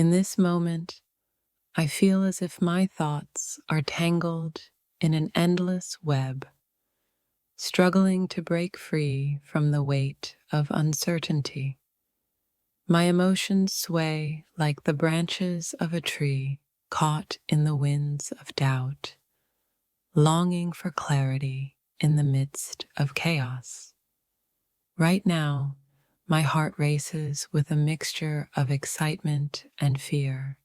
In this moment, I feel as if my thoughts are tangled in an endless web, struggling to break free from the weight of uncertainty. My emotions sway like the branches of a tree caught in the winds of doubt, longing for clarity in the midst of chaos. Right now, my heart races with a mixture of excitement and fear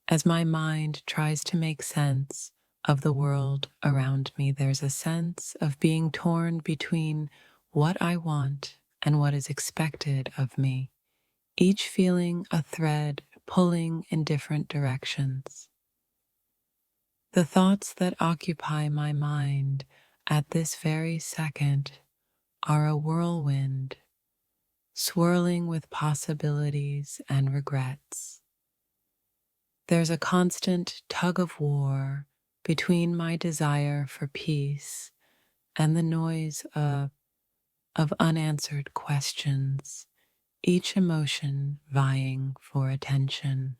as my mind tries to make sense of the world around me. There's a sense of being torn between what I want and what is expected of me, each feeling a thread pulling in different directions. The thoughts that occupy my mind at this very second are a whirlwind, swirling with possibilities and regrets. There's a constant tug of war between my desire for peace and the noise of unanswered questions, each emotion vying for attention.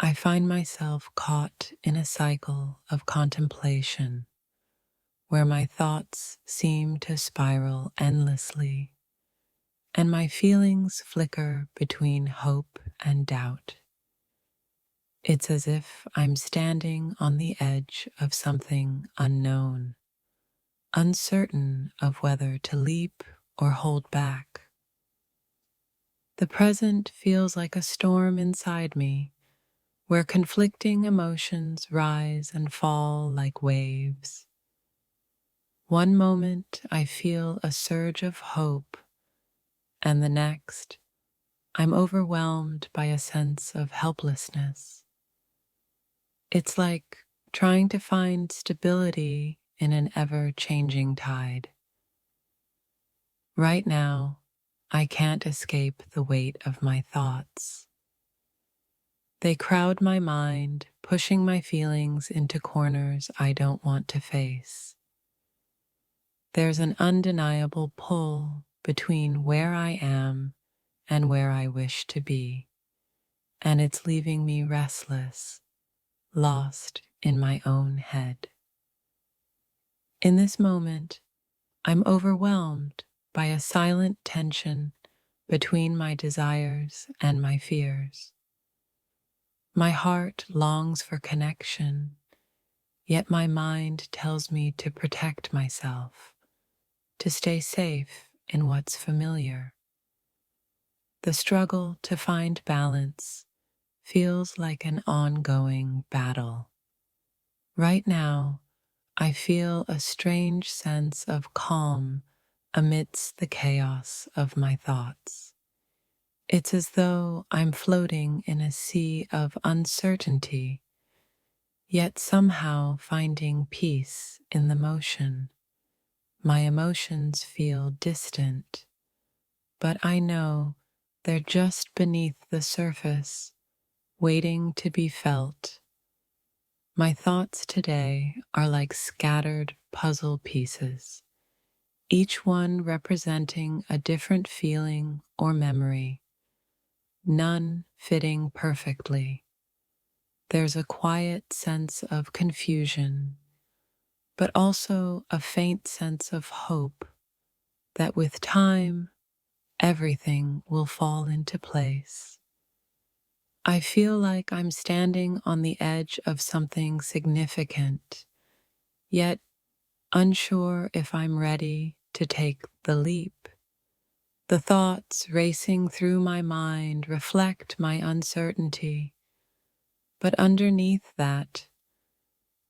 I find myself caught in a cycle of contemplation where my thoughts seem to spiral endlessly and my feelings flicker between hope and doubt. It's as if I'm standing on the edge of something unknown, uncertain of whether to leap or hold back. The present feels like a storm inside me, where conflicting emotions rise and fall like waves. One moment I feel a surge of hope, and the next I'm overwhelmed by a sense of helplessness. It's like trying to find stability in an ever-changing tide. Right now, I can't escape the weight of my thoughts. They crowd my mind, pushing my feelings into corners I don't want to face. There's an undeniable pull between where I am and where I wish to be, and it's leaving me restless, lost in my own head. In this moment, I'm overwhelmed by a silent tension between my desires and my fears. My heart longs for connection, yet my mind tells me to protect myself, to stay safe in what's familiar. The struggle to find balance feels like an ongoing battle. Right now, I feel a strange sense of calm amidst the chaos of my thoughts. It's as though I'm floating in a sea of uncertainty, yet somehow finding peace in the motion. My emotions feel distant, but I know they're just beneath the surface, waiting to be felt. My thoughts today are like scattered puzzle pieces, each one representing a different feeling or memory, none fitting perfectly. There's a quiet sense of confusion, but also a faint sense of hope that with time, everything will fall into place. I feel like I'm standing on the edge of something significant, yet unsure if I'm ready to take the leap. The thoughts racing through my mind reflect my uncertainty, but underneath that,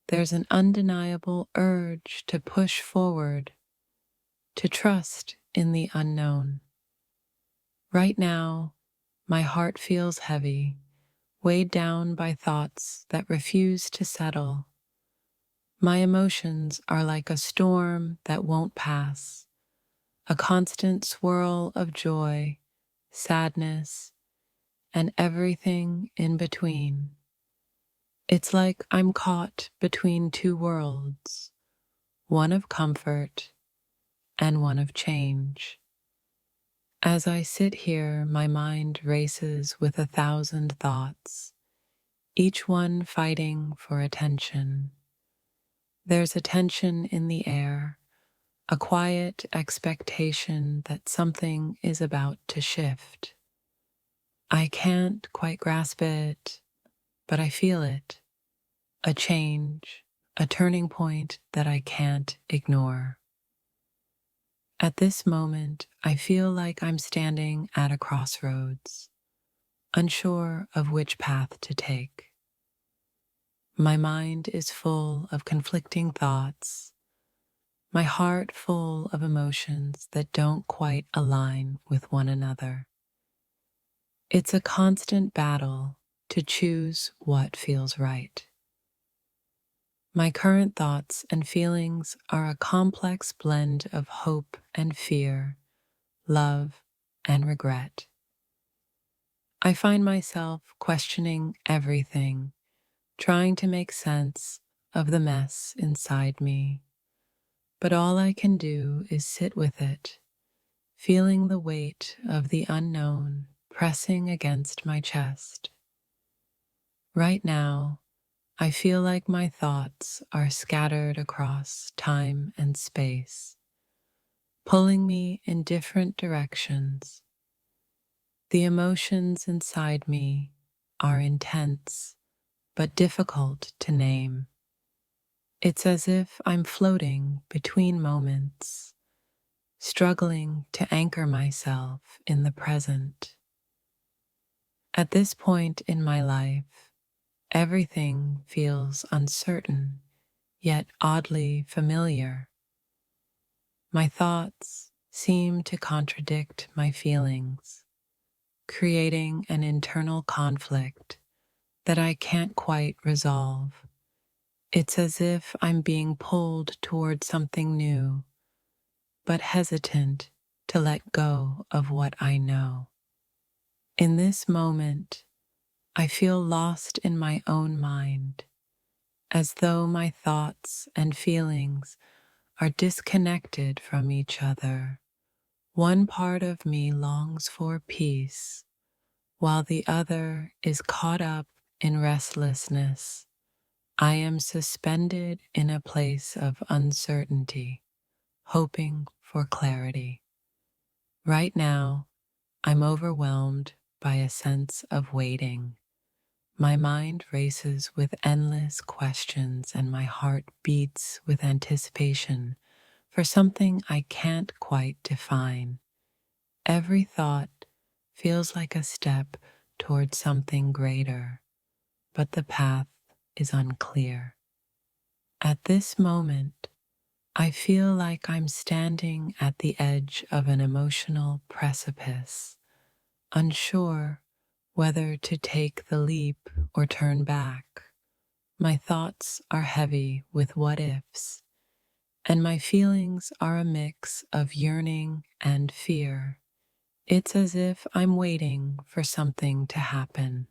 there's an undeniable urge to push forward, to trust in the unknown. Right now, my heart feels heavy, weighed down by thoughts that refuse to settle. My emotions are like a storm that won't pass, a constant swirl of joy, sadness, and everything in between. It's like I'm caught between two worlds, one of comfort and one of change. As I sit here, my mind races with 1,000 thoughts, each one fighting for attention. There's a tension in the air, a quiet expectation that something is about to shift. I can't quite grasp it, but I feel it. A change, a turning point that I can't ignore. At this moment, I feel like I'm standing at a crossroads, unsure of which path to take. My mind is full of conflicting thoughts, my heart full of emotions that don't quite align with one another. It's a constant battle to choose what feels right. My current thoughts and feelings are a complex blend of hope and fear, love and regret. I find myself questioning everything, trying to make sense of the mess inside me. But all I can do is sit with it, feeling the weight of the unknown pressing against my chest. Right now, I feel like my thoughts are scattered across time and space, pulling me in different directions. The emotions inside me are intense, but difficult to name. It's as if I'm floating between moments, struggling to anchor myself in the present. At this point in my life, everything feels uncertain, yet oddly familiar. My thoughts seem to contradict my feelings, creating an internal conflict that I can't quite resolve. It's as if I'm being pulled toward something new, but hesitant to let go of what I know. In this moment, I feel lost in my own mind, as though my thoughts and feelings are disconnected from each other. One part of me longs for peace, while the other is caught up in restlessness. I am suspended in a place of uncertainty, hoping for clarity. Right now, I'm overwhelmed by a sense of waiting. My mind races with endless questions and my heart beats with anticipation for something I can't quite define. Every thought feels like a step towards something greater, but the path is unclear. At this moment, I feel like I'm standing at the edge of an emotional precipice, unsure whether to take the leap or turn back. My thoughts are heavy with what ifs, and my feelings are a mix of yearning and fear. It's as if I'm waiting for something to happen,